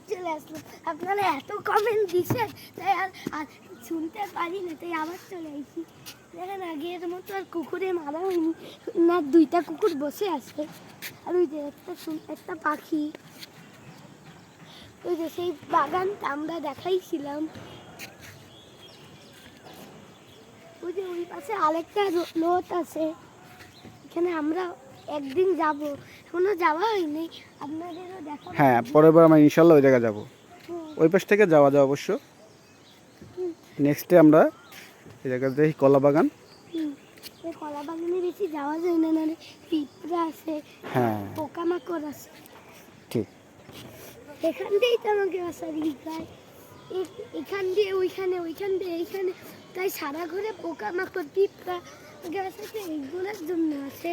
চলে আসলাম। আপনারা এত কমেন্ট দিচ্ছেন তাই আর শুনতে পারি না, তাই আবার চলে আসি। দেখেন আগের মতো আর কুকুরে মারা হয়নি না, দুইটা কুকুর বসে আছে। আর ওই যে একটা পাখি, ওই যে সেই বাগানটা আমরা দেখাইছিলাম, ওই যে ওই পাশে আরেকটা লোট আছে, এখানে আমরা একদিন যাব, এখনো যাওয়া হয়নি, আপনাদেরও দেখা। হ্যাঁ, পরের বার আমরা ইনশাল্লাহ ওই জায়গায় যাব। ওই পাশ থেকে যাওয়া যায় অবশ্য। নেক্সটে আমরা এই জায়গাতে দেখি কলা বাগান। এই কলা বাগানে বেশি যাওয়া যায় না, মানে পিঁপড়া আছে, হ্যাঁ পোকামাকড় আছে। ঠিক। এখান দিয়েই তো আমাকে বাসা দিঘায়, এখান দিয়ে ওইখানে, ওইখান দিয়ে এইখানে, তাই সারা ঘরে পোকামাকড় পিঁপড়া বাসাতে এইগুলোর জন্য আছে।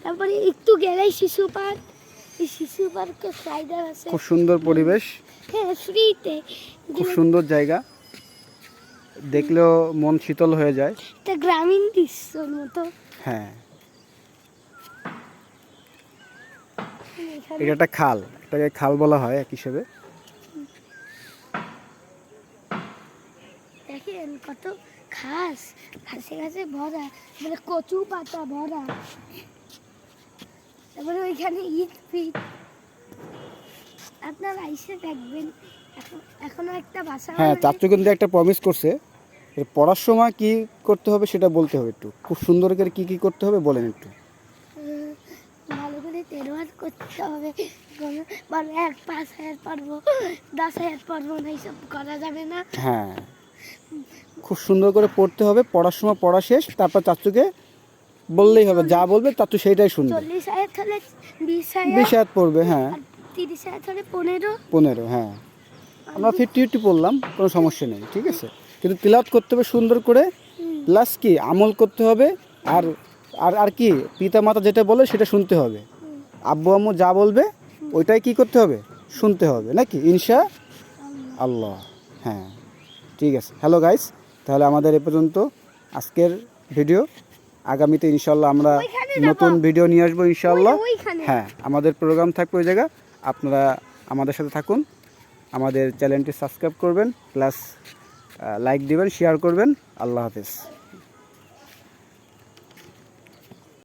তারপরে একটু গেলেই শিশু পার্ক, এই শিশু পার্কের রাইডার আছে, খুব সুন্দর পরিবেশ। হ্যাঁ ফ্রিতে, খুব সুন্দর জায়গা, দেখলেও মন শীতল হয়ে যায়। একটা গ্রামীণ দৃশ্যর মতো। হ্যাঁ, এখানে এটা একটা খাল, এটাকে খাল বলা হয় এক হিসেবে। দেখেন কত ঘাস, ঘাসে ঘাসে ভরা, মানে কচু পাতা ভরা। তারপরে ওইখানে ইট ফিট, আপনারা এসে দেখবেন। এখনো একটা বাসা হ্যাঁ, চাচু কিন্তু একটা প্রমিস করছে, এর পড়ার সময় কি করতে হবে সেটা বলতে হবে একটু। খুব সুন্দর করে কি কি করতে হবে বলেন একটু। ভালো করে তেরোয়ার করতে হবে, বলো 5,000 পারবো, 10,000 পারবো না, এইসব করা যাবে না। হ্যাঁ, খুব সুন্দর করে পড়তে হবে, পড়ার সময় পড়া শেষ, তারপর চাচুকে বললেই হবে, যা বলবে চাচু সেইটাই শুনবে। 40,000 হলে 20,000, 20 পড়বে, হ্যাঁ। 30,000 হলে 15। 15, হ্যাঁ। আমরা 50 পড়লাম, কোনো সমস্যা নেই, ঠিক আছে। কিন্তু তিলাওয়াত করতে হবে সুন্দর করে, প্লাস কি আমল করতে হবে। আর আর আর কি পিতা মাতা যেটা বলে সেটা শুনতে হবে। আব্বু আম্মু যা বলবে ওইটাই কি করতে হবে, শুনতে হবে, নাকি ইনশা আল্লাহ। হ্যাঁ, ঠিক আছে। হ্যালো গাইস, তাহলে আমাদের এ পর্যন্ত আজকের ভিডিও। আগামীতে ইনশাল্লাহ আমরা নতুন ভিডিও নিয়ে আসবো ইনশাল্লাহ। হ্যাঁ, আমাদের প্রোগ্রাম থাকবে ওই জায়গা, আপনারা আমাদের সাথে থাকুন। আমাদের চ্যানেলটি সাবস্ক্রাইব করবেন, প্লাস লাইক দিবেন, শেয়ার করবেন। আল্লাহ হাফেজ।